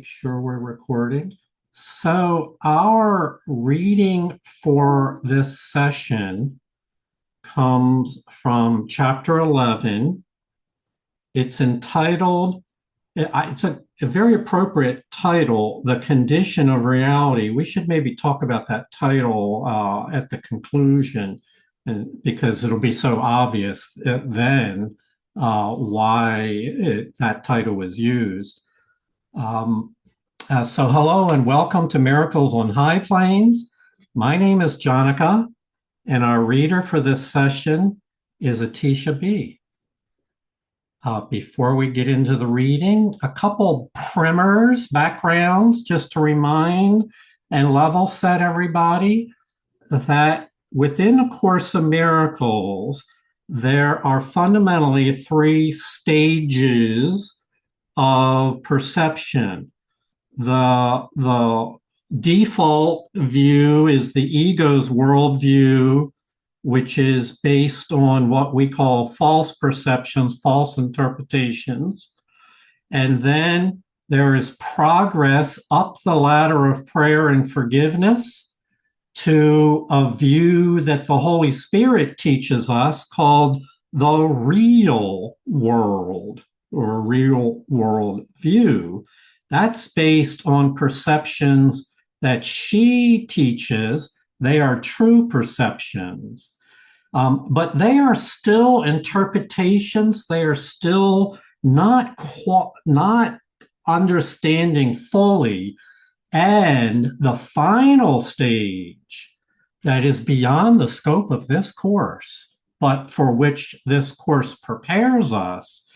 Make sure we're recording. So our reading for this session comes from chapter 11. It's entitled, it's a very appropriate title, The Condition of Reality. We should maybe talk about that title at the conclusion, and because it'll be so obvious then why that title was used. So hello and welcome to Miracles on High Plains. My name is Jonica, and our reader for this session is Atisha B. Before we get into the reading, a couple primers, backgrounds, just to remind and level set everybody that within A Course of Miracles, there are fundamentally three stages of perception. The default view is the ego's worldview, which is based on what we call false perceptions, false interpretations. And then there is progress up the ladder of prayer and forgiveness to a view that the Holy Spirit teaches us called the real world, or real world view. That's based on perceptions that she teaches. They are true perceptions, but they are still interpretations. They are still not understanding fully. And the final stage that is beyond the scope of this course, but for which this course prepares us,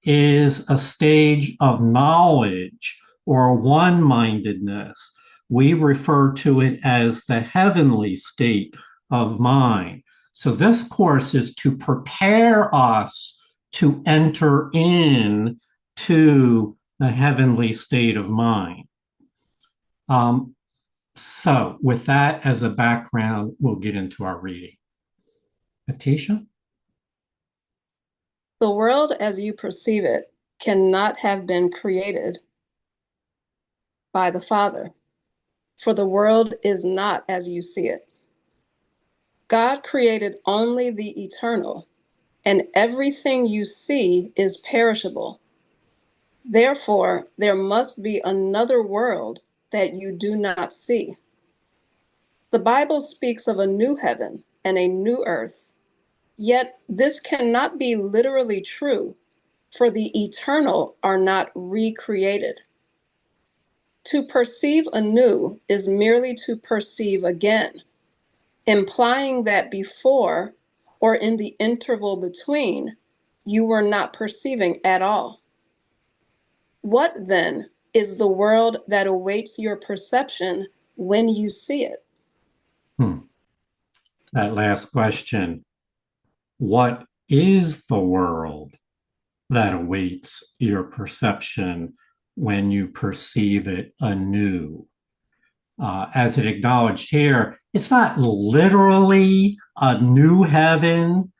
is a stage of knowledge or one-mindedness. We refer to it as the heavenly state of mind. So this course is to prepare us to enter in to the heavenly state of mind. So with that as a background, we'll get into our reading. Atisha? The world as you perceive it cannot have been created by the Father, for the world is not as you see it. God created only the eternal, and everything you see is perishable. Therefore, there must be another world that you do not see. The Bible speaks of a new heaven and a new earth. Yet this cannot be literally true, for the eternal are not recreated. To perceive anew is merely to perceive again, implying that before or in the interval between, you were not perceiving at all. What then is the world that awaits your perception when you see it? That last question. What is the world that awaits your perception when you perceive it anew? As it acknowledged here, it's not literally a new heaven,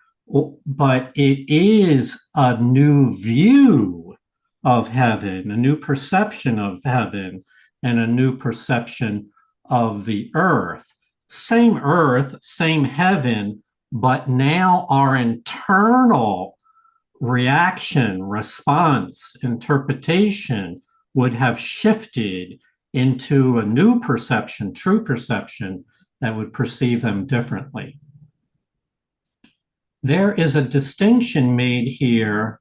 but it is a new view of heaven, a new perception of heaven, and a new perception of the earth. Same earth, same heaven, but now our internal reaction, response, interpretation would have shifted into a new perception, true perception, that would perceive them differently. There is a distinction made here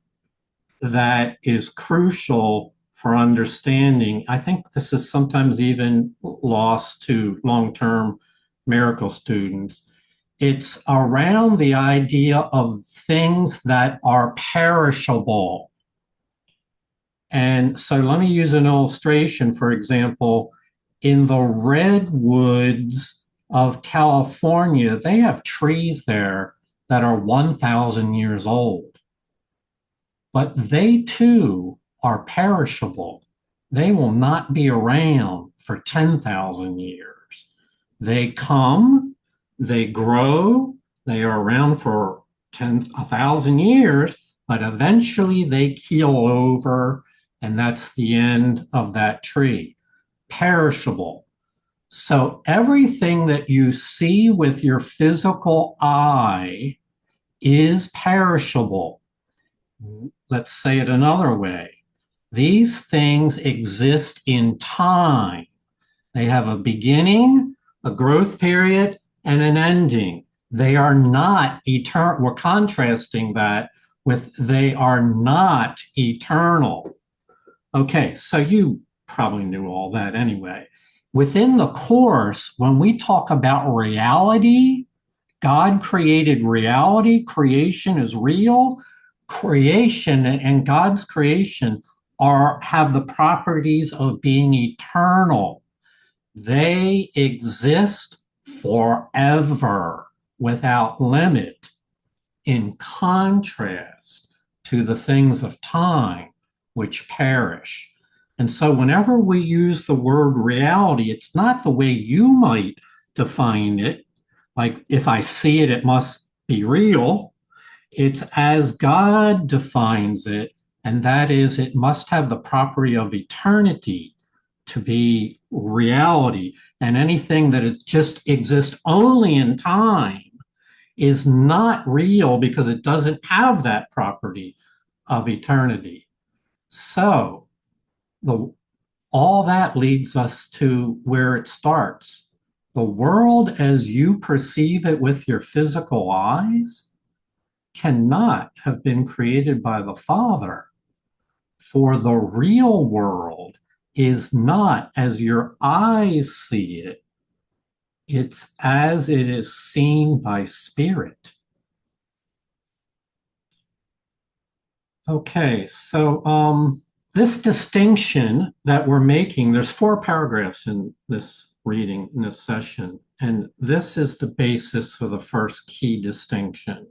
that is crucial for understanding. I think this is sometimes even lost to long-term miracle students. It's around the idea of things that are perishable. And so let me use an illustration. For example, in the redwoods of California, they have trees there that are 1,000 years old. But they too are perishable. They will not be around for 10,000 years. They come, they grow, they are around for 1,000 years, but eventually they keel over and that's the end of that tree. Perishable. So everything that you see with your physical eye is perishable. Let's say it another way. These things exist in time. They have a beginning, a growth period, and an ending. They are not eternal. We're contrasting that with they are not eternal. Okay, so you probably knew all that anyway. Within the course, when we talk about reality, God created reality, creation is real. Creation and God's creation have the properties of being eternal. They exist forever without limit, in contrast to the things of time which perish. And so, whenever we use the word reality, it's not the way you might define it. Like, if I see it, it must be real. It's as God defines it, and that is, it must have the property of eternity to be reality. And anything that is just exists only in time is not real because it doesn't have that property of eternity. So all that leads us to where it starts. The world as you perceive it with your physical eyes cannot have been created by the Father, for the real world is not as your eyes see it, it's as it is seen by spirit. Okay, so this distinction that we're making, there's 4 paragraphs in this reading, in this session, and this is the basis for the first key distinction,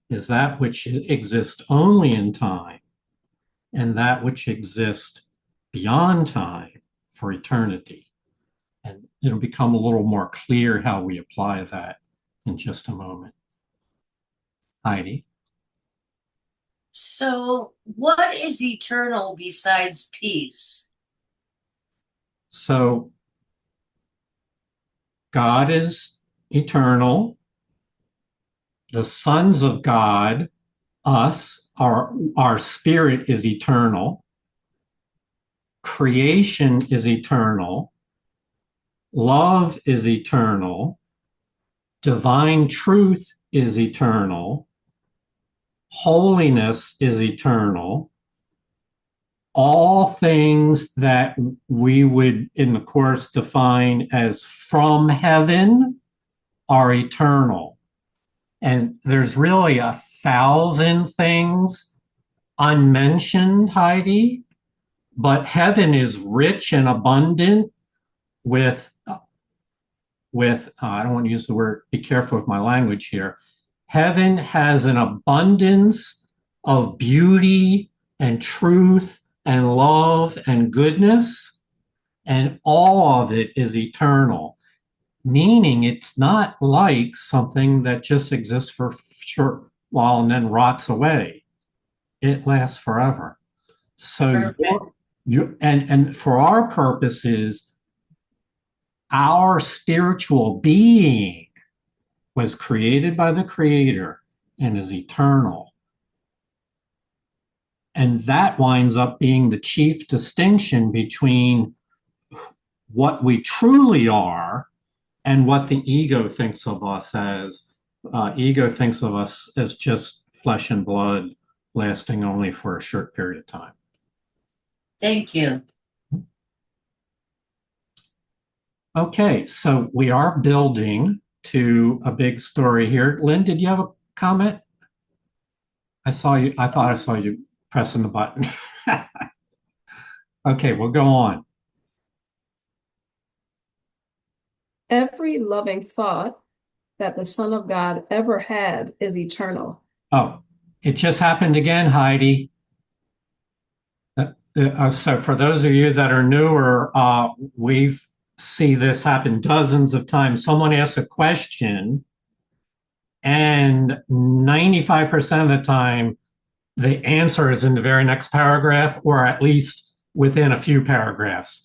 is that which exists only in time and that which exists beyond time for eternity. And it'll become a little more clear how we apply that in just a moment. Heidi. So, what is eternal besides peace? So, God is eternal. The sons of God, us, our spirit is eternal. Creation is eternal. Love is eternal. Divine truth is eternal. Holiness is eternal. All things that we would in the course define as from heaven are eternal. And there's really 1,000 things unmentioned, Heidi, but heaven is rich and abundant with I don't want to use the word, be careful with my language here. Heaven has an abundance of beauty and truth and love and goodness, and all of it is eternal, meaning it's not like something that just exists for a short while and then rots away. It lasts forever. So and for our purposes, our spiritual being was created by the Creator and is eternal. And that winds up being the chief distinction between what we truly are and what the ego thinks of us as. Ego thinks of us as just flesh and blood lasting only for a short period of time. Thank you. Okay, so we are building to a big story here. Lynn, did you have a comment? I thought I saw you pressing the button. Okay, we'll go on. Every loving thought that the Son of God ever had is eternal. Oh, it just happened again, Heidi. So for those of you that are newer, we've see this happen dozens of times. Someone asks a question, and 95% of the time, the answer is in the very next paragraph, or at least within a few paragraphs.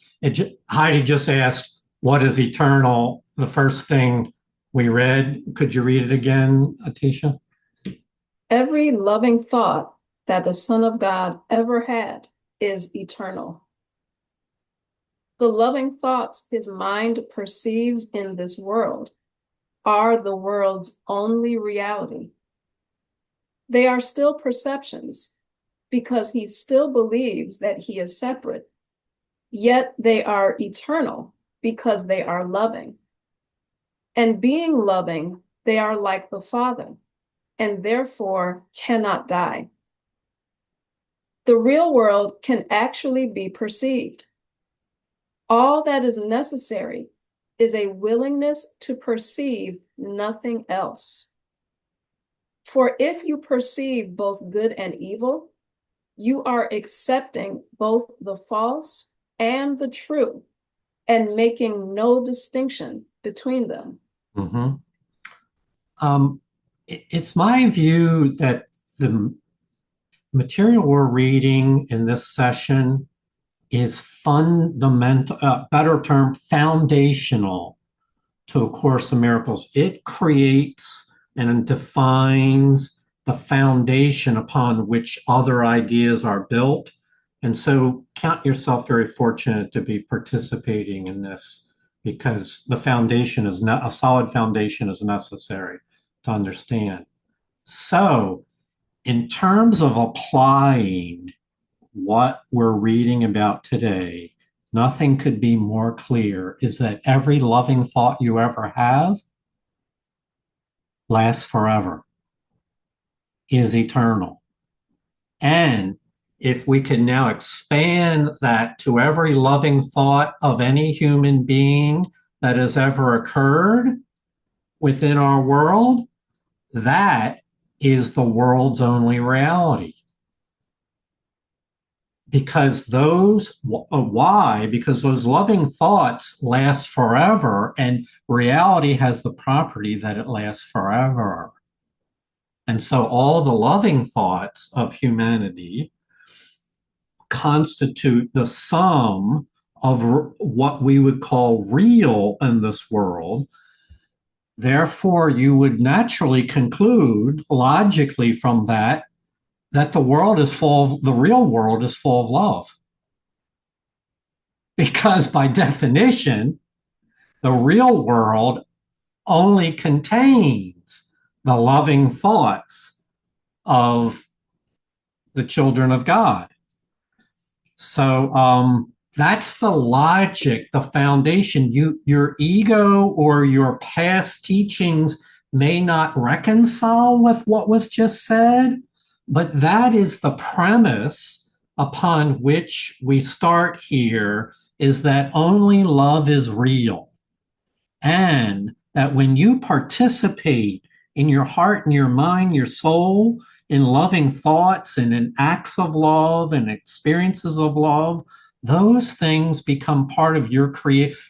Heidi just asked, what is eternal? The first thing we read. Could you read it again, Atisha? Every loving thought that the Son of God ever had is eternal. The loving thoughts his mind perceives in this world are the world's only reality. They are still perceptions because he still believes that he is separate, yet they are eternal because they are loving. And being loving, they are like the Father, and therefore cannot die. The real world can actually be perceived. All that is necessary is a willingness to perceive nothing else. For if you perceive both good and evil, you are accepting both the false and the true and making no distinction between them. Mm-hmm. It's my view that the material we're reading in this session is fundamental, better term, foundational to A Course in Miracles. It creates and defines the foundation upon which other ideas are built. And so count yourself very fortunate to be participating in this, because the foundation is not a solid foundation is necessary to understand. So in terms of applying what we're reading about today, nothing could be more clear is that every loving thought you ever have lasts forever, is eternal. And if we can now expand that to every loving thought of any human being that has ever occurred within our world, that is the world's only reality. Because why? Because those loving thoughts last forever, and reality has the property that it lasts forever. And so all the loving thoughts of humanity constitute the sum of what we would call real in this world. Therefore, you would naturally conclude logically from that the world is full of, the real world is full of love. Because by definition, the real world only contains the loving thoughts of the children of God. So that's the logic, the foundation. Your ego or your past teachings may not reconcile with what was just said, but that is the premise upon which we start here, is that only love is real. And that when you participate in your heart and your mind, your soul, in loving thoughts and in acts of love and experiences of love, those things become part of your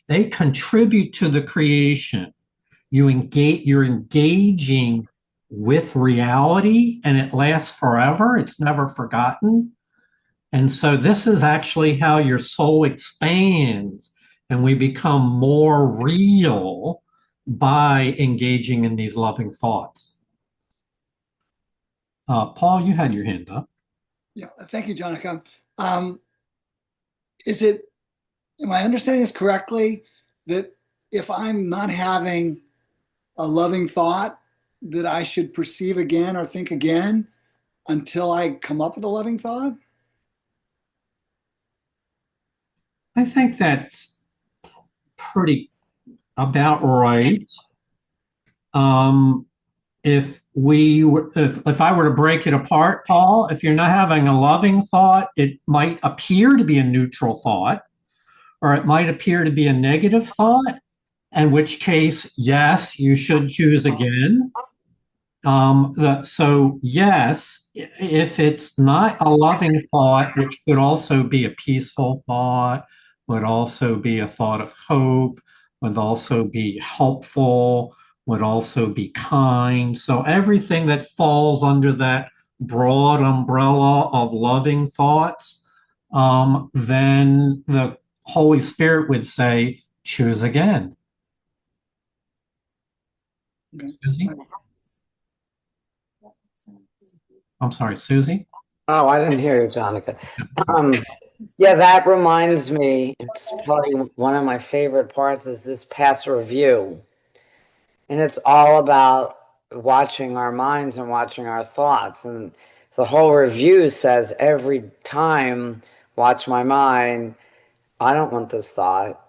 they contribute to the creation. You're engaging with reality, and it lasts forever. It's never forgotten. And so this is actually how your soul expands, and we become more real by engaging in these loving thoughts. Paul, you had your hand up. Yeah, thank you, Jonica. Am I understanding this correctly, that if I'm not having a loving thought, that I should perceive again or think again until I come up with a loving thought? I think that's pretty about right. If I were to break it apart, Paul, if you're not having a loving thought, it might appear to be a neutral thought, or it might appear to be a negative thought, in which case, yes, you should choose again. So yes, if it's not a loving thought, which could also be a peaceful thought, would also be a thought of hope, would also be helpful, would also be kind. So everything that falls under that broad umbrella of loving thoughts then the Holy Spirit would say, choose again. Okay. Susie? I'm sorry, Susie? Oh, I didn't hear you, Jonathan. Yeah, that reminds me, it's probably one of my favorite parts is this past review. And it's all about watching our minds and watching our thoughts. And the whole review says every time, watch my mind. I don't want this thought.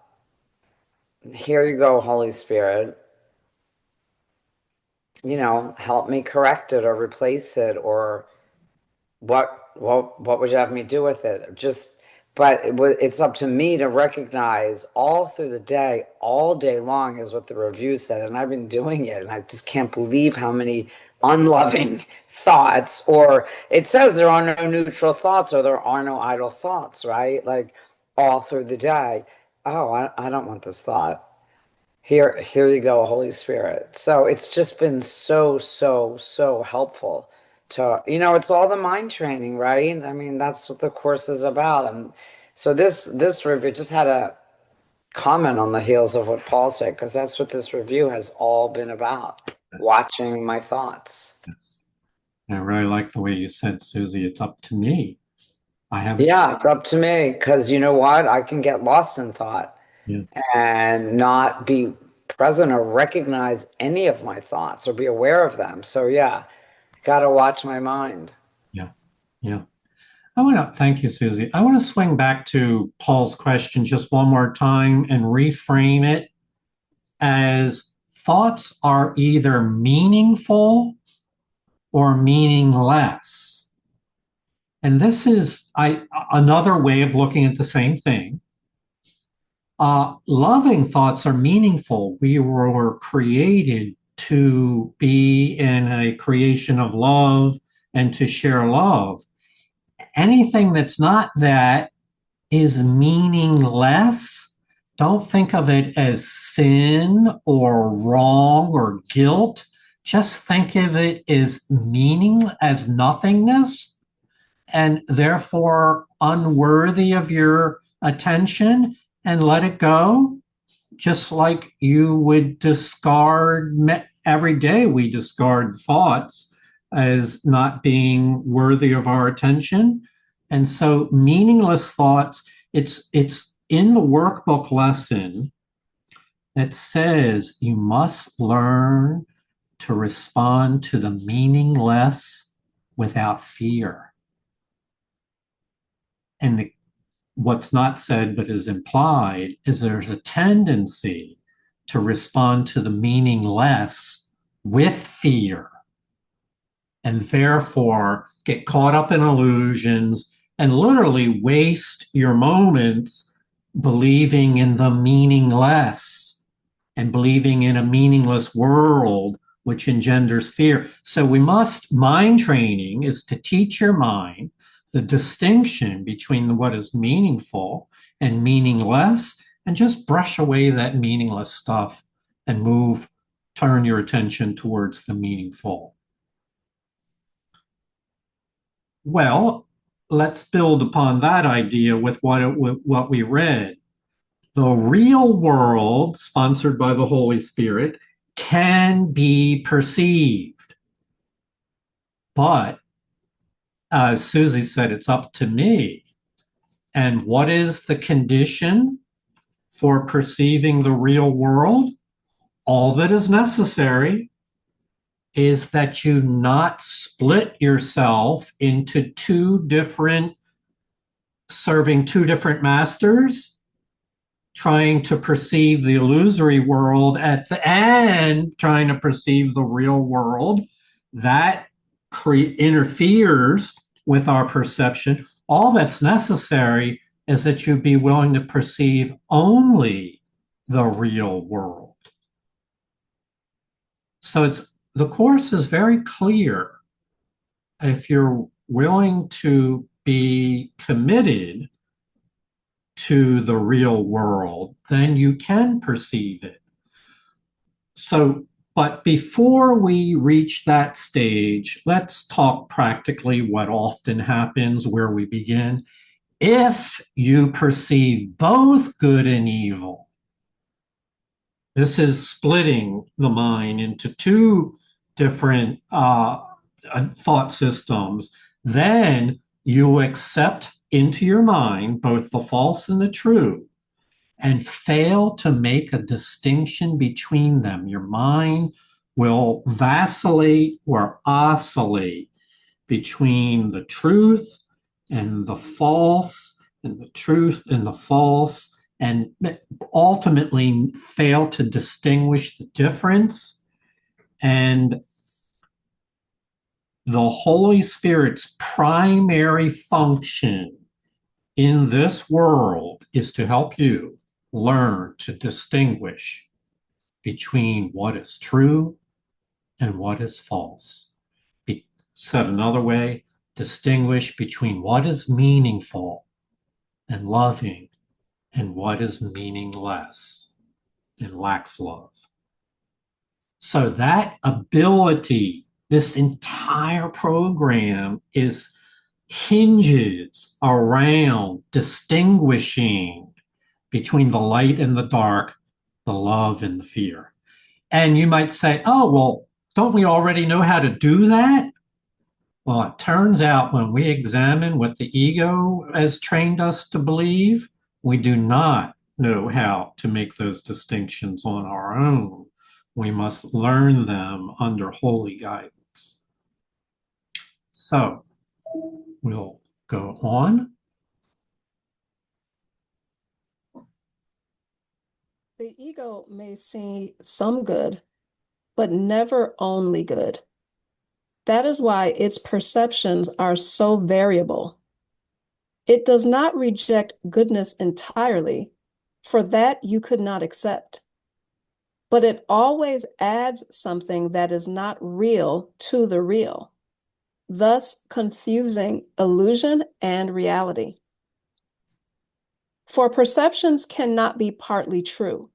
Here you go, Holy Spirit. Help me correct it or replace it, or what would you have me do with it? But it's up to me to recognize all through the day, all day long, is what the review said, and I've been doing it, and I just can't believe how many unloving thoughts, or it says there are no neutral thoughts, or there are no idle thoughts, right? Like all through the day. Oh, I don't want this thought. Here you go, Holy Spirit. So it's just been so helpful to, it's all the mind training, right? I mean, that's what the course is about. And so this review just had a comment on the heels of what Paul said, because that's what this review has all been about, watching my thoughts. Yes. I really like the way you said, Susie, it's up to me. Yeah, it's up to me, because you know what? I can get lost in thought. Yeah. And not be present or recognize any of my thoughts or be aware of them. So yeah, got to watch my mind. Yeah. Thank you, Susie. I want to swing back to Paul's question just one more time and reframe it as thoughts are either meaningful or meaningless. And this is another way of looking at the same thing. Loving thoughts are meaningful. We were created to be in a creation of love and to share love. Anything that's not that is meaningless. Don't think of it as sin or wrong or guilt. Just think of it as as nothingness, and therefore unworthy of your attention, and let it go. Just like you would discard, every day we discard thoughts as not being worthy of our attention. And so meaningless thoughts, it's in the workbook lesson that says you must learn to respond to the meaningless without fear. And what's not said but is implied is there's a tendency to respond to the meaningless with fear, and therefore get caught up in illusions and literally waste your moments believing in the meaningless and believing in a meaningless world, which engenders fear. So mind training is to teach your mind the distinction between what is meaningful and meaningless, and just brush away that meaningless stuff and turn your attention towards the meaningful. Well, let's build upon that idea with what we read. The real world, sponsored by the Holy Spirit, can be perceived. But as Susie said, it's up to me. And what is the condition for perceiving the real world? All that is necessary is that you not split yourself into serving two different masters, trying to perceive the illusory world at the end, trying to perceive the real world. That interferes with our perception. All that's necessary is that you be willing to perceive only the real world. So the course is very clear. If you're willing to be committed to the real world, then you can perceive it. But before we reach that stage, let's talk practically what often happens, where we begin. If you perceive both good and evil, this is splitting the mind into two different thought systems. Then you accept into your mind both the false and the true and fail to make a distinction between them. Your mind will vacillate or oscillate between the truth and the false, and the truth and the false, and ultimately fail to distinguish the difference. And the Holy Spirit's primary function in this world is to help you learn to distinguish between what is true and what is false. Said another way, distinguish between what is meaningful and loving and what is meaningless and lacks love. So that ability, this entire program hinges around distinguishing between the light and the dark, the love and the fear. And you might say, oh, well, don't we already know how to do that? Well, it turns out when we examine what the ego has trained us to believe, we do not know how to make those distinctions on our own. We must learn them under holy guidance. So we'll go on. The ego may see some good, but never only good. That is why its perceptions are so variable. It does not reject goodness entirely, for that you could not accept. But it always adds something that is not real to the real, thus confusing illusion and reality. For perceptions cannot be partly true.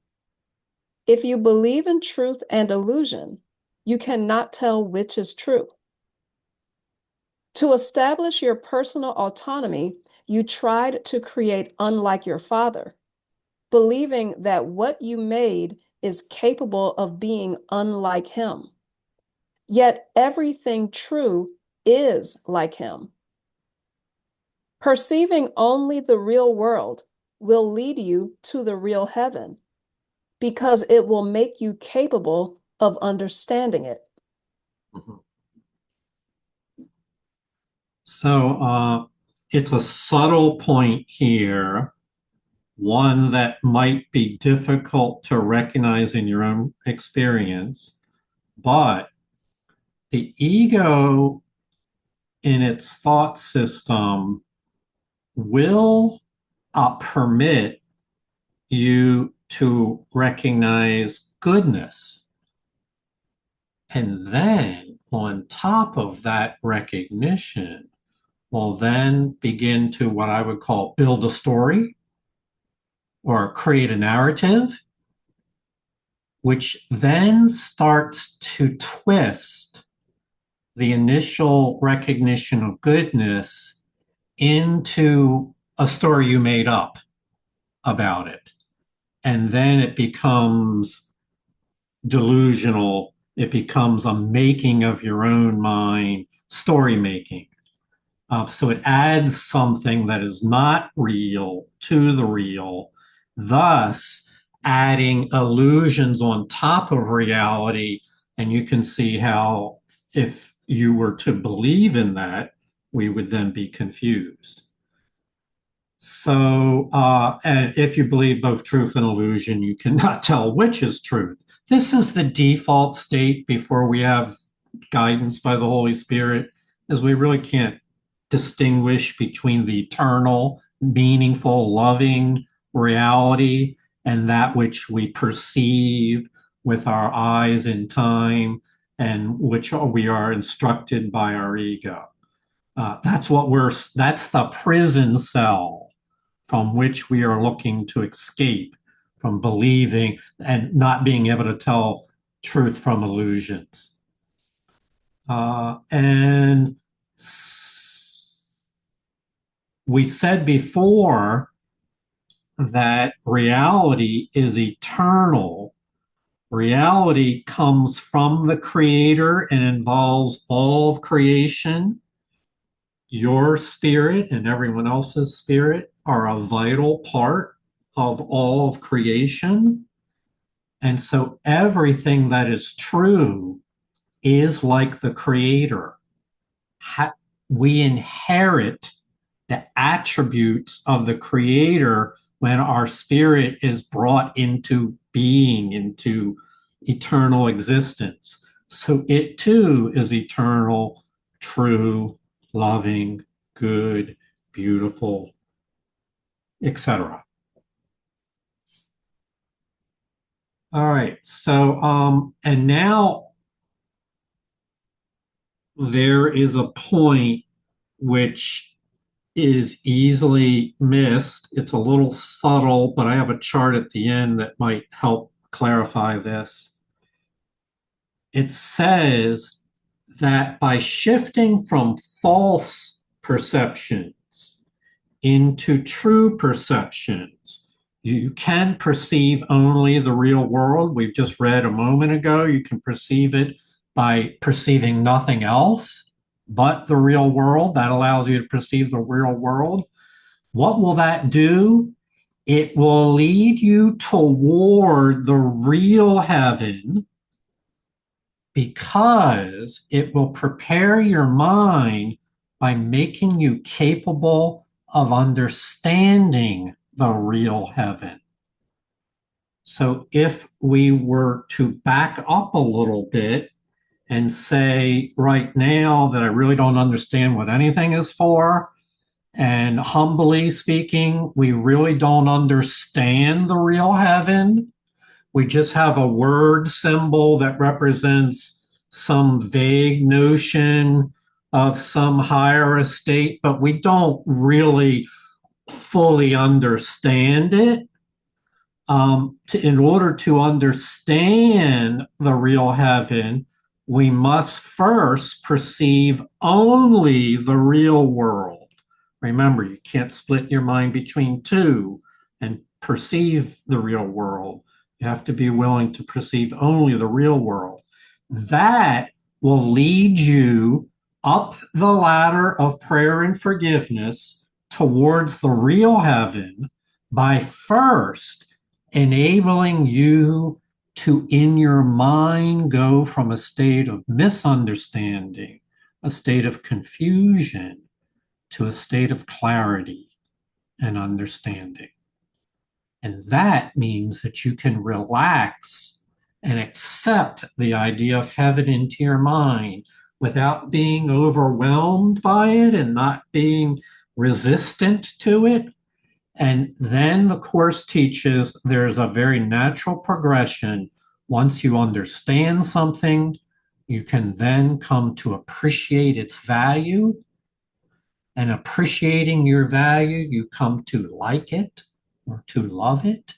If you believe in truth and illusion, you cannot tell which is true. To establish your personal autonomy, you tried to create unlike your father, believing that what you made is capable of being unlike him. Yet everything true is like him. Perceiving only the real world will lead you to the real heaven, because it will make you capable of understanding it. Mm-hmm. So it's a subtle point here, one that might be difficult to recognize in your own experience, but the ego in its thought system will permit you to recognize goodness. And then on top of that recognition, will then begin to what I would call build a story or create a narrative, which then starts to twist the initial recognition of goodness into a story you made up about it. And then it becomes delusional. It becomes a making of your own mind, story making. So it adds something that is not real to the real, thus adding illusions on top of reality. And you can see how if you were to believe in that, we would then be confused. So, and if you believe both truth and illusion, you cannot tell which is truth. This is the default state before we have guidance by the Holy Spirit, as we really can't distinguish between the eternal, meaningful, loving reality and that which we perceive with our eyes in time and which we are instructed by our ego. That's the prison cell from which we are looking to escape from believing and not being able to tell truth from illusions. And we said before that reality is eternal. Reality comes from the Creator and involves all of creation. Your spirit and everyone else's spirit are a vital part of all of creation. And so everything that is true is like the Creator. We inherit the attributes of the Creator when our spirit is brought into being, into eternal existence. So it too is eternal, true, loving, good, beautiful, etc. All right, so and now there is a point which is easily missed. It's a little subtle, but I have a chart at the end that might help clarify this. It says that by shifting from false perceptions into true perceptions, you can perceive only the real world. We've just read a moment ago, you can perceive it by perceiving nothing else but the real world. That allows you to perceive the real world. What will that do? It will lead you toward the real heaven because it will prepare your mind by making you capable of understanding the real heaven. So if we were to back up a little bit and say right now that I really don't understand what anything is for, and humbly speaking, we really don't understand the real heaven. We just have a word symbol that represents some vague notion of some higher estate, but we don't really fully understand it. In order to understand the real heaven, we must first perceive only the real world. Remember, you can't split your mind between two and perceive the real world. You have to be willing to perceive only the real world. That will lead you up the ladder of prayer and forgiveness towards the real heaven by first enabling you to, in your mind, go from a state of misunderstanding, a state of confusion, to a state of clarity and understanding. And that means that you can relax and accept the idea of heaven into your mind without being overwhelmed by it and not being resistant to it. And then the Course teaches there's a very natural progression. Once you understand something, you can then come to appreciate its value. And appreciating your value, you come to like it or to love it.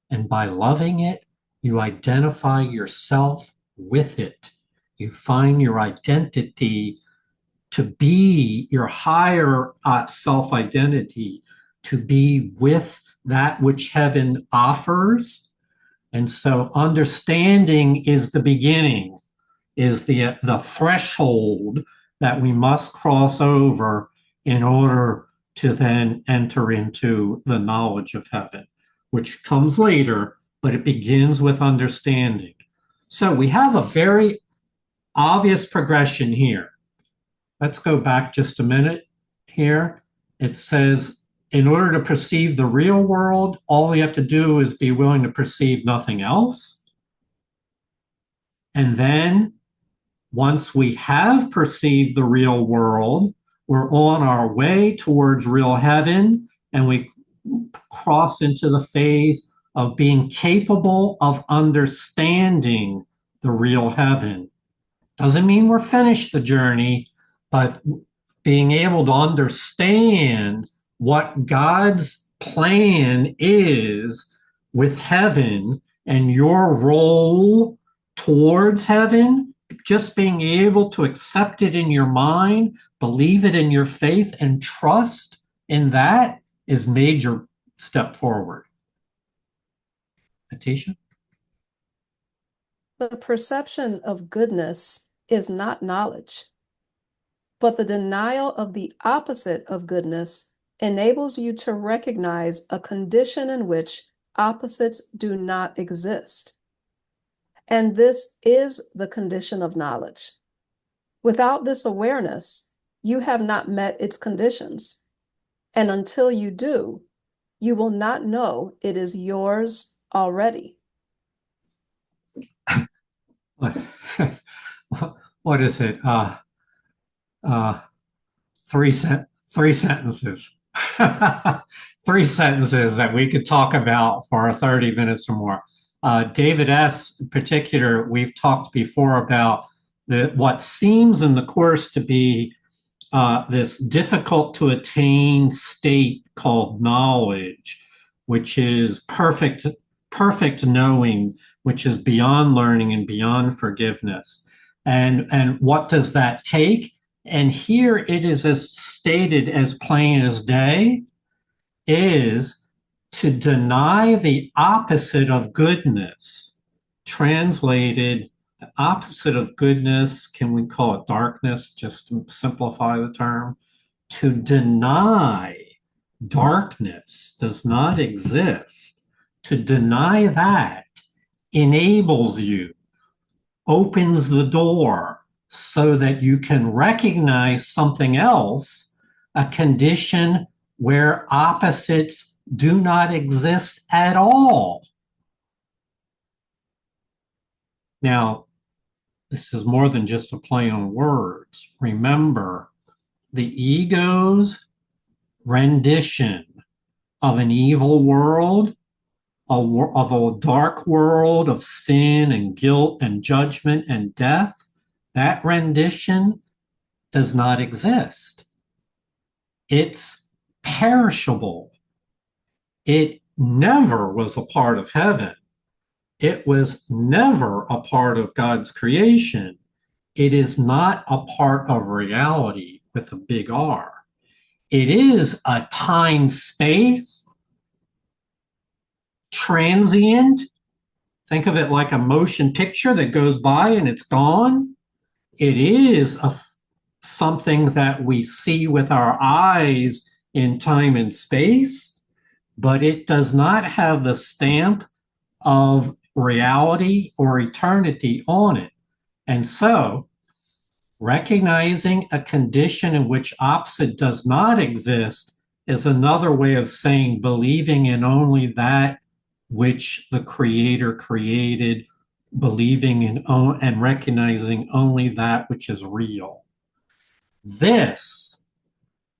And by loving it, you identify yourself with it. You find your identity to be your higher self-identity, to be with that which heaven offers. And so understanding is the beginning, is the threshold that we must cross over in order to then enter into the knowledge of heaven, which comes later, but it begins with understanding. So we have a very obvious progression here. Let's go back just a minute here. It says, in order to perceive the real world, all you have to do is be willing to perceive nothing else. And then once we have perceived the real world, we're on our way towards real heaven, and we cross into the phase of being capable of understanding the real heaven. Doesn't mean we're finished the journey, but being able to understand what God's plan is with heaven and your role towards heaven, just being able to accept it in your mind, believe it in your faith, and trust And that is major step forward. Atisha? The perception of goodness is not knowledge, but the denial of the opposite of goodness enables you to recognize a condition in which opposites do not exist. And this is the condition of knowledge. Without this awareness, you have not met its conditions. And until you do, you will not know it is yours already. What is it? Three sentences. Three sentences that we could talk about for 30 minutes or more. David S. in particular, we've talked before about what seems in the Course to be this difficult to attain state called knowledge, which is perfect knowing, which is beyond learning and beyond forgiveness. And what does that take? And here it is as stated as plain as day, is to deny the opposite of goodness. Translated, the opposite of goodness, can we call it darkness, just to simplify the term? To deny darkness does not exist. To deny that enables you, opens the door so that you can recognize something else, a condition where opposites do not exist at all. Now, this is more than just a play on words. Remember, the ego's rendition of an evil world, of a dark world of sin and guilt and judgment and death, that rendition does not exist. It's perishable. It never was a part of heaven. It was never a part of God's creation. It is not a part of reality with a big R. It is a time-space, transient. Think of it like a motion picture that goes by and it's gone. It is something that we see with our eyes in time and space, but it does not have the stamp of reality or eternity on it. And so, recognizing a condition in which opposite does not exist is another way of saying believing in only that which the Creator created, believing in and recognizing only that which is real. This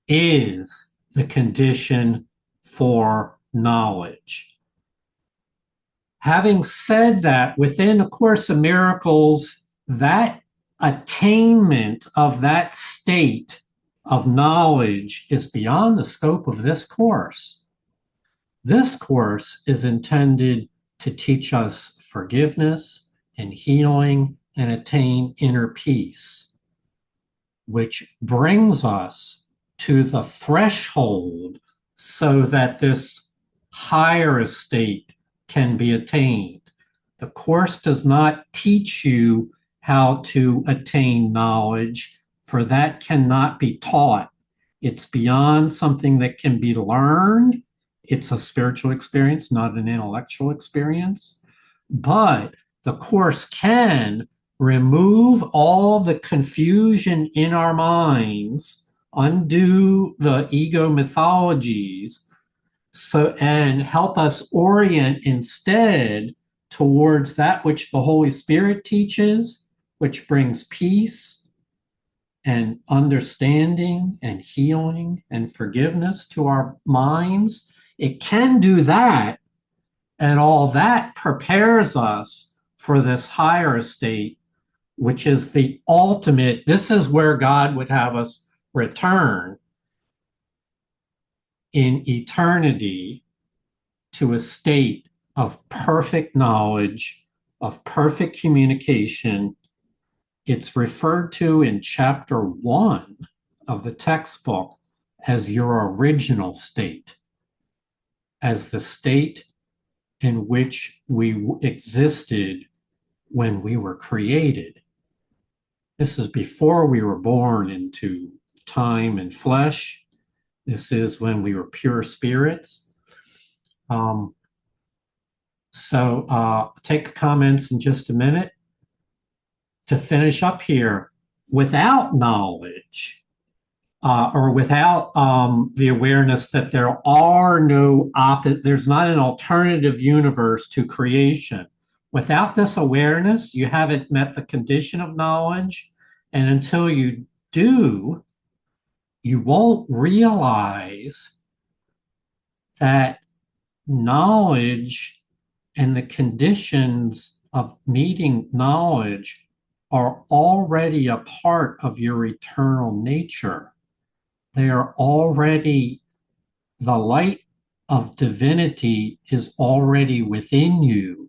is the condition for knowledge. Having said that, within A Course in Miracles, that attainment of that state of knowledge is beyond the scope of this course. This course is intended to teach us forgiveness and healing and attain inner peace, which brings us to the threshold so that this higher estate can be attained. The Course does not teach you how to attain knowledge, for that cannot be taught. It's beyond something that can be learned. It's a spiritual experience, not an intellectual experience. But the Course can remove all the confusion in our minds, undo the ego mythologies, and help us orient instead towards that which the Holy Spirit teaches, which brings peace and understanding and healing and forgiveness to our minds. It can do that, and all that prepares us for this higher state, which is the ultimate. This is where God would have us return in eternity, to a state of perfect knowledge, of perfect communication. It's referred to in chapter 1 of the textbook as your original state, as the state in which we existed when we were created. This is before we were born into time and flesh. This is when we were pure spirits. Take comments in just a minute. To finish up here, without knowledge, or without the awareness that there's not an alternative universe to creation. Without this awareness, you haven't met the condition of knowledge. And until you do, you won't realize that knowledge and the conditions of needing knowledge are already a part of your eternal nature. They are already, the light of divinity is already within you.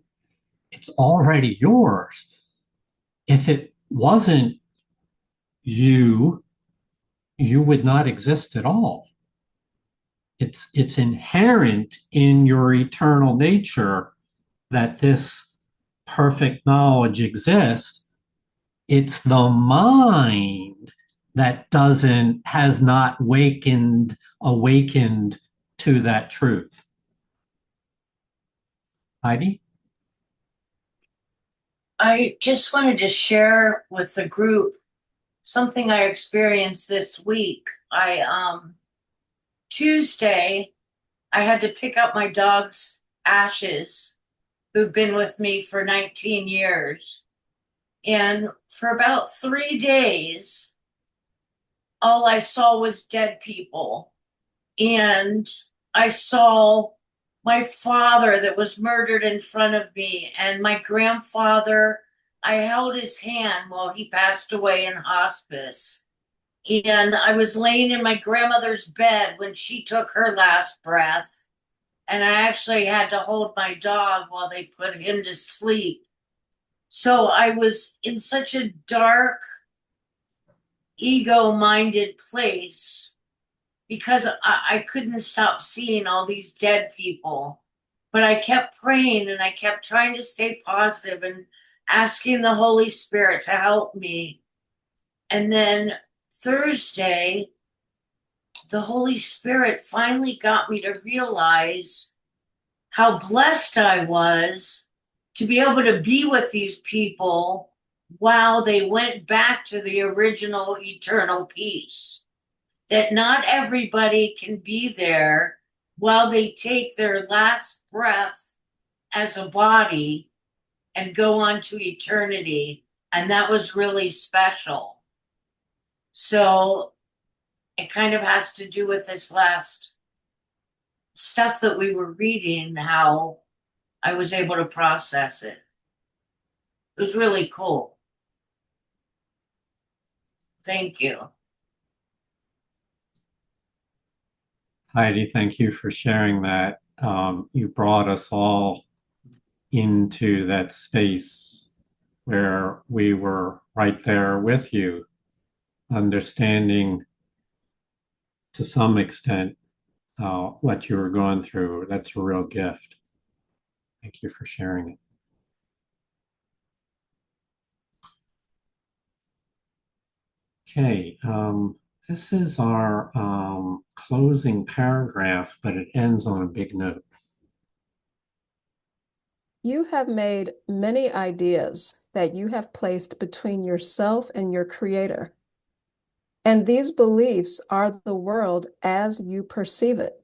It's already yours. If it wasn't you, you would not exist at all. It's inherent in your eternal nature that this perfect knowledge exists. It's the mind that has not awakened to that truth. Heidi? I just wanted to share with the group something I experienced this week. Tuesday, I had to pick up my dog's Ashes, who've been with me for 19 years. And for about 3 days, all I saw was dead people. And I saw my father that was murdered in front of me, and my grandfather. I held his hand while he passed away in hospice. And I was laying in my grandmother's bed when she took her last breath. And I actually had to hold my dog while they put him to sleep. So I was in such a dark, ego-minded place because I couldn't stop seeing all these dead people. But I kept praying and I kept trying to stay positive and asking the Holy Spirit to help me. And then Thursday, the Holy Spirit finally got me to realize how blessed I was to be able to be with these people while they went back to the original eternal peace. That not everybody can be there while they take their last breath as a body and go on to eternity. And that was really special. So it kind of has to do with this last stuff that we were reading, how I was able to process it. It was really cool. Thank you. Heidi, thank you for sharing that. You brought us all into that space where we were right there with you, understanding to some extent what you were going through. That's a real gift. Thank you for sharing it. Okay, this is our closing paragraph, but it ends on a big note. You have made many ideas that you have placed between yourself and your Creator. And these beliefs are the world as you perceive it.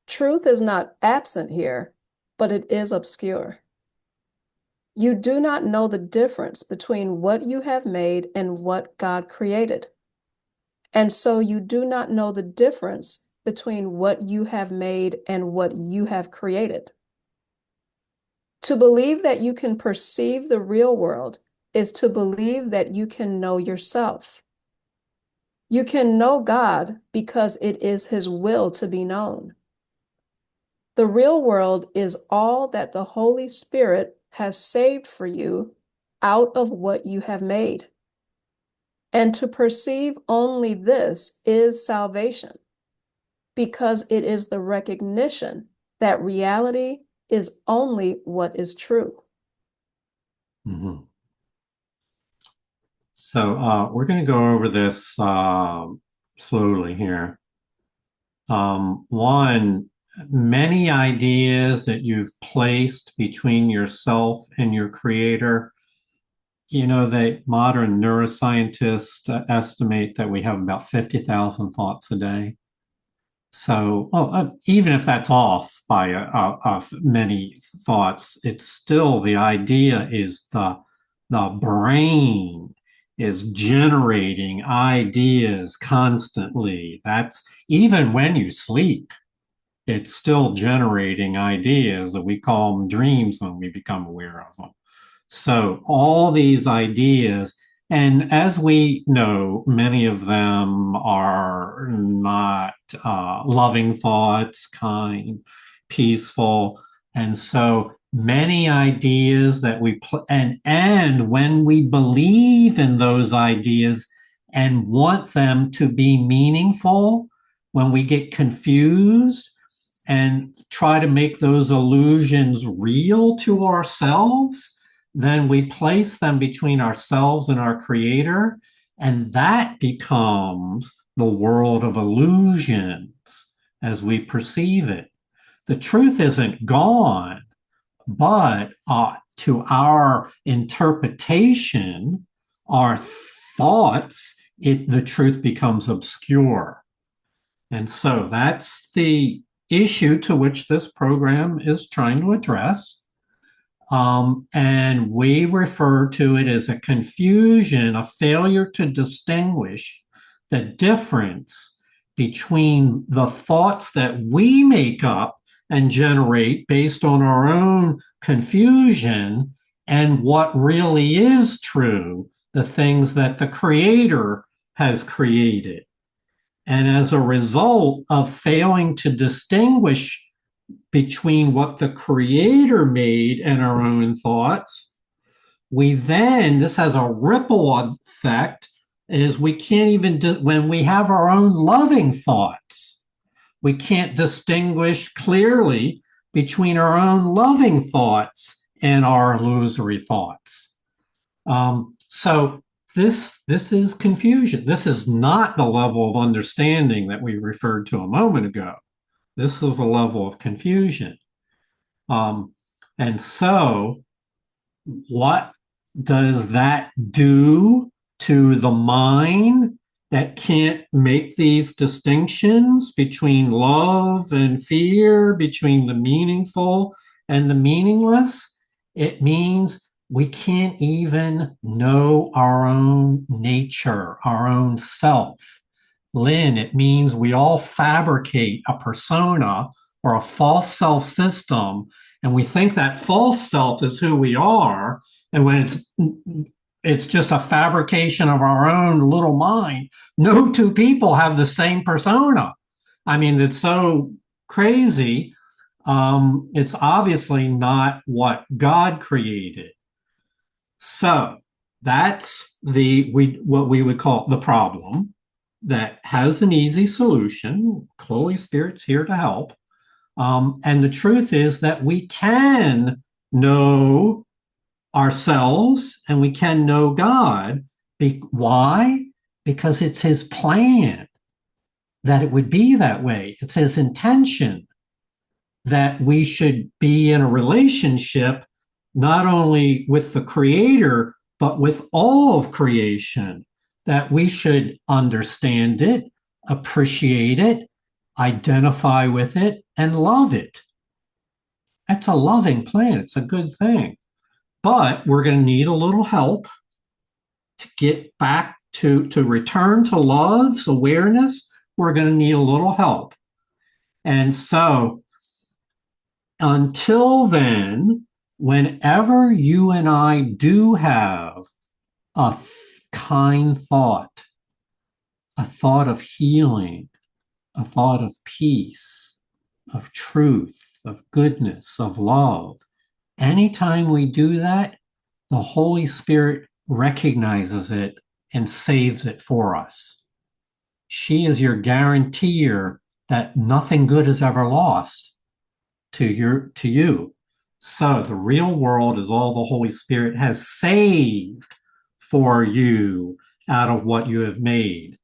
Truth is not absent here, but it is obscure. You do not know the difference between what you have made and what God created. And so you do not know the difference between what you have made and what you have created. To believe that you can perceive the real world is to believe that you can know yourself. You can know God because it is His will to be known. The real world is all that the Holy Spirit has saved for you out of what you have made. And to perceive only this is salvation, because it is the recognition that reality is only what is true. Mhm. So we're going to go over this slowly here. One, many ideas that you've placed between yourself and your creator. You know, modern neuroscientists estimate that we have about 50,000 thoughts a day. So, even if that's off by many thoughts, it's still the idea is the brain is generating ideas constantly. That's even when you sleep, it's still generating ideas that we call them dreams when we become aware of them. So all these ideas, and as we know, many of them are not loving thoughts, kind, peaceful. And so many ideas that and when we believe in those ideas and want them to be meaningful, when we get confused and try to make those illusions real to ourselves, then we place them between ourselves and our creator, and that becomes the world of illusions as we perceive it. The truth isn't gone, but to our interpretation, our thoughts, the truth becomes obscure. And so that's the issue to which this program is trying to address. And we refer to it as a confusion, a failure to distinguish the difference between the thoughts that we make up and generate based on our own confusion and what really is true, the things that the Creator has created. And as a result of failing to distinguish between what the Creator made and our own thoughts, this has a ripple effect, is we can't even, when we have our own loving thoughts, we can't distinguish clearly between our own loving thoughts and our illusory thoughts. So this is confusion. This is not the level of understanding that we referred to a moment ago. This is a level of confusion. And so what does that do to the mind that can't make these distinctions between love and fear, between the meaningful and the meaningless? It means we can't even know our own nature, our own self. Lynn, it means we all fabricate a persona or a false self system, and we think that false self is who we are. And when it's just a fabrication of our own little mind, no two people have the same persona. I mean, it's so crazy. It's obviously not what God created. So that's what we would call the problem that has an easy solution. Holy Spirit's here to help. And the truth is that we can know ourselves and we can know God. Why? Because it's his plan that it would be that way. It's his intention that we should be in a relationship not only with the Creator, but with all of creation, that we should understand it, appreciate it, identify with it, and love it. That's a loving plan. It's a good thing. But we're going to need a little help to get back to return to love's awareness. We're going to need a little help. And so until then, whenever you and I do have a kind thought, a thought of healing, a thought of peace, of truth, of goodness, of love, anytime we do that, the Holy Spirit recognizes it and saves it for us. She is your guarantor that nothing good is ever lost to you. So the real world is all the Holy Spirit has saved for you out of what you have made.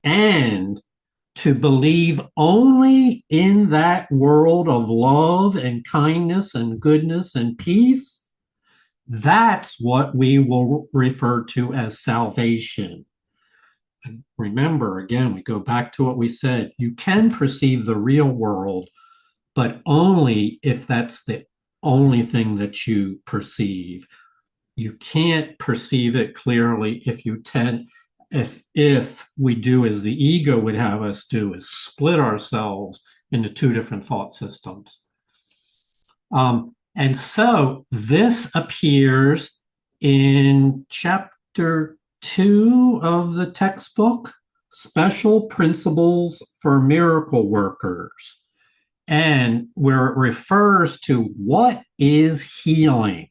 And to believe only in that world of love and kindness and goodness and peace, that's what we will refer to as salvation. Remember, again, we go back to what we said. You can perceive the real world, but only if that's the only thing that you perceive. You can't perceive it clearly if we do as the ego would have us do, is split ourselves into two different thought systems. And so this appears in chapter 2 of the textbook, Special Principles for Miracle Workers, and where it refers to what is healing.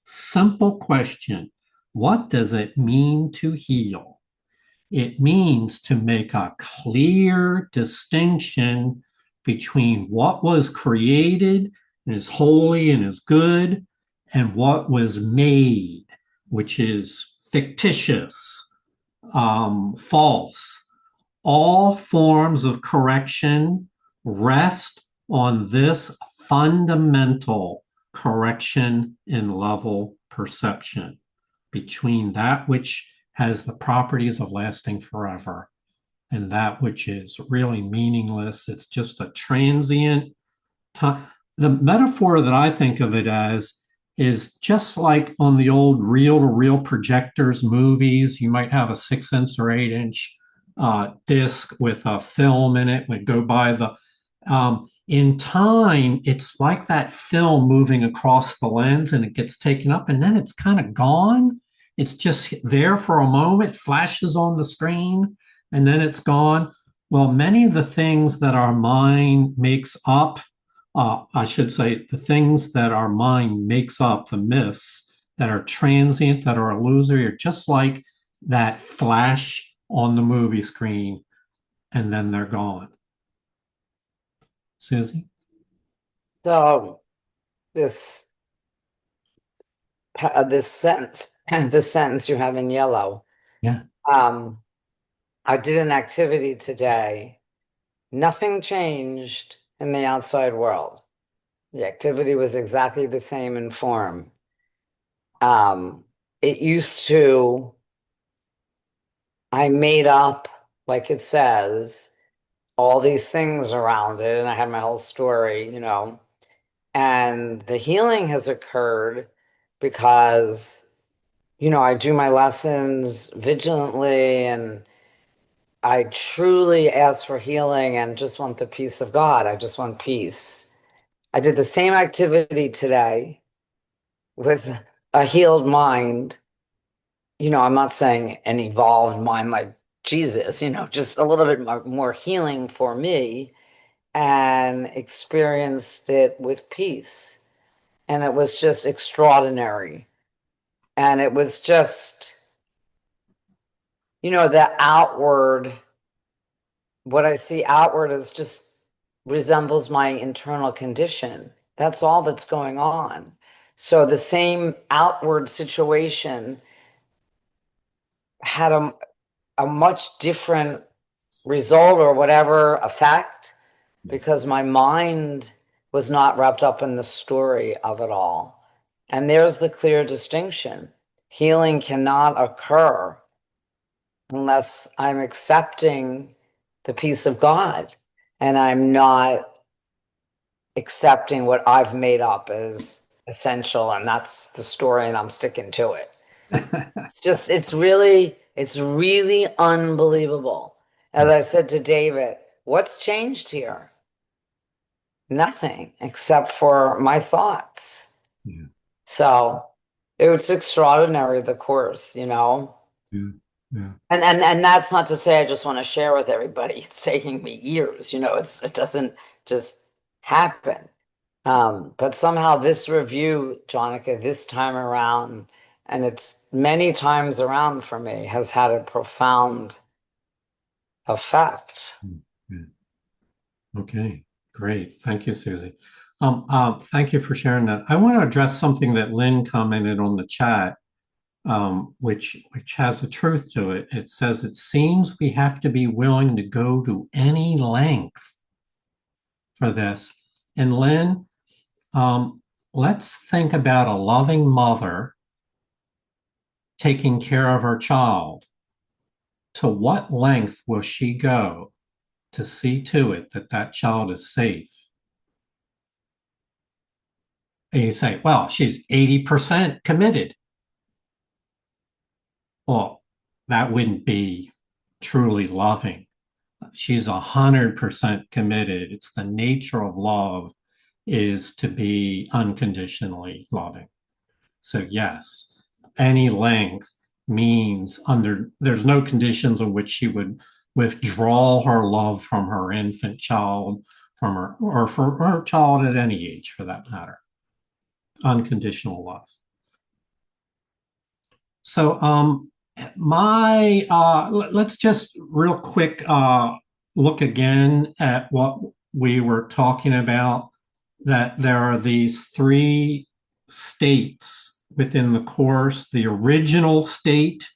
Simple question. What does it mean to heal? It means to make a clear distinction between what was created and is holy and is good, and what was made, which is fictitious, false. All forms of correction rest on this fundamental correction in level perception between that which has the properties of lasting forever and that which is really meaningless. It's just a transient time. The metaphor that I think of it as is just like on the old reel-to-reel projectors movies. You might have a 6-inch or 8-inch disc with a film in it, would go by the in time, it's like that film moving across the lens, and it gets taken up and then it's kind of gone. It's just there for a moment, flashes on the screen, and then it's gone. Well, many of the things that our mind makes up, I should say, the things that our mind makes up, the myths that are transient, that are illusory, are just like that flash on the movie screen, and then they're gone. Susie? So this sentence, this sentence you have in yellow. Yeah. I did an activity today. Nothing changed in the outside world. The activity was exactly the same in form. It used to, I made up, like it says, all these things around it, and I had my whole story, you know. And the healing has occurred because, you know, I do my lessons vigilantly and I truly ask for healing and just want the peace of God. I just want peace. I did the same activity today with a healed mind. You know, I'm not saying an evolved mind like Jesus, you know, just a little bit more healing for me, and experienced it with peace. And it was just extraordinary. And it was just, you know, the outward, what I see outward is just resembles my internal condition. That's all that's going on. So the same outward situation had a much different result or whatever effect, because my mind was not wrapped up in the story of it all. And there's the clear distinction. Healing cannot occur unless I'm accepting the peace of God and I'm not accepting what I've made up as essential, and that's the story, and I'm sticking to it. It's really unbelievable. As I said to David, what's changed here? Nothing except for my thoughts. Yeah. So it was extraordinary, the course, you know. Yeah. Yeah. And that's not to say I just want to share with everybody. It's taking me years, you know. It doesn't just happen. But somehow this review, Jonica, this time around, And it's many times around for me has had a profound effect. Okay, great. Thank you, Susie. Thank you for sharing that. I want to address something that Lynn commented on the chat, which has a truth to it. It says, it seems we have to be willing to go to any length for this. And Lynn, let's think about a loving mother taking care of her child. To what length will she go to see to it that that child is safe? And you say, well, she's 80% committed. Well, that wouldn't be truly loving. She's 100% committed. It's the nature of love is to be unconditionally loving. So yes, any length means there's no conditions in which she would withdraw her love from her infant child, from her, or for her child at any age for that matter. Unconditional love. So let's just real quick look again at what we were talking about, that there are these three states within the course: the original state,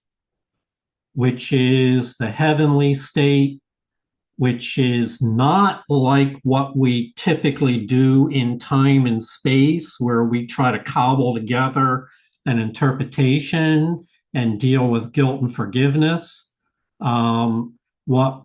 which is the heavenly state, which is not like what we typically do in time and space, where we try to cobble together an interpretation and deal with guilt and forgiveness. What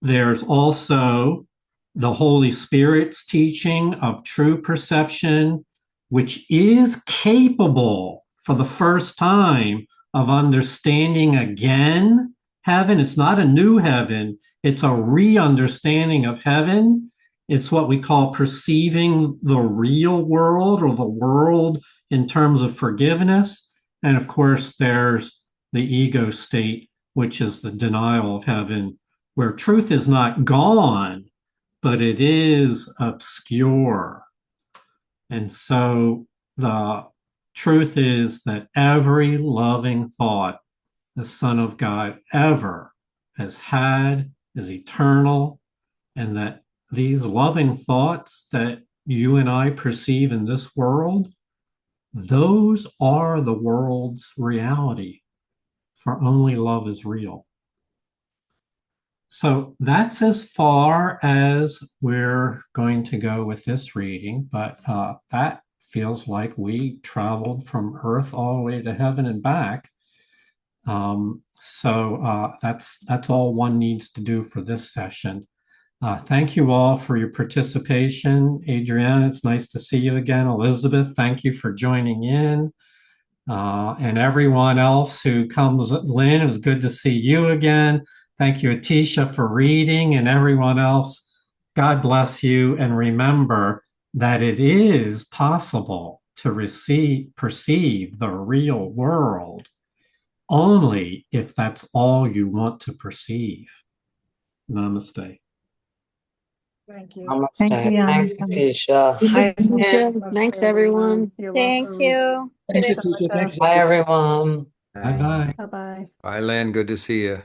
there's also the Holy Spirit's teaching of true perception, which is capable for the first time of understanding again heaven. It's not a new heaven, it's a re-understanding of heaven. It's what we call perceiving the real world, or the world in terms of forgiveness. And of course, there's the ego state, which is the denial of heaven, where truth is not gone, but it is obscure. And so the truth is that every loving thought the Son of God ever has had is eternal, and that these loving thoughts that you and I perceive in this world, those are the world's reality, for only love is real. So that's as far as we're going to go with this reading, but that feels like we traveled from earth all the way to heaven and back. So that's all one needs to do for this session. Thank you all for your participation. Adrienne, it's nice to see you again. Elizabeth, thank you for joining in. And everyone else who comes, Lynn, it was good to see you again. Thank you, Atisha, for reading, and everyone else. God bless you, and remember that it is possible to perceive the real world only if that's all you want to perceive. Namaste. Thank you. Namaste. Thank you, Thanks, Atisha. Hi, Thanks, everyone. You're Thank welcome. you. Thanks, Good Atisha. Thanks. Bye, everyone. Bye-bye. Bye-bye. Bye, Len. Good to see you.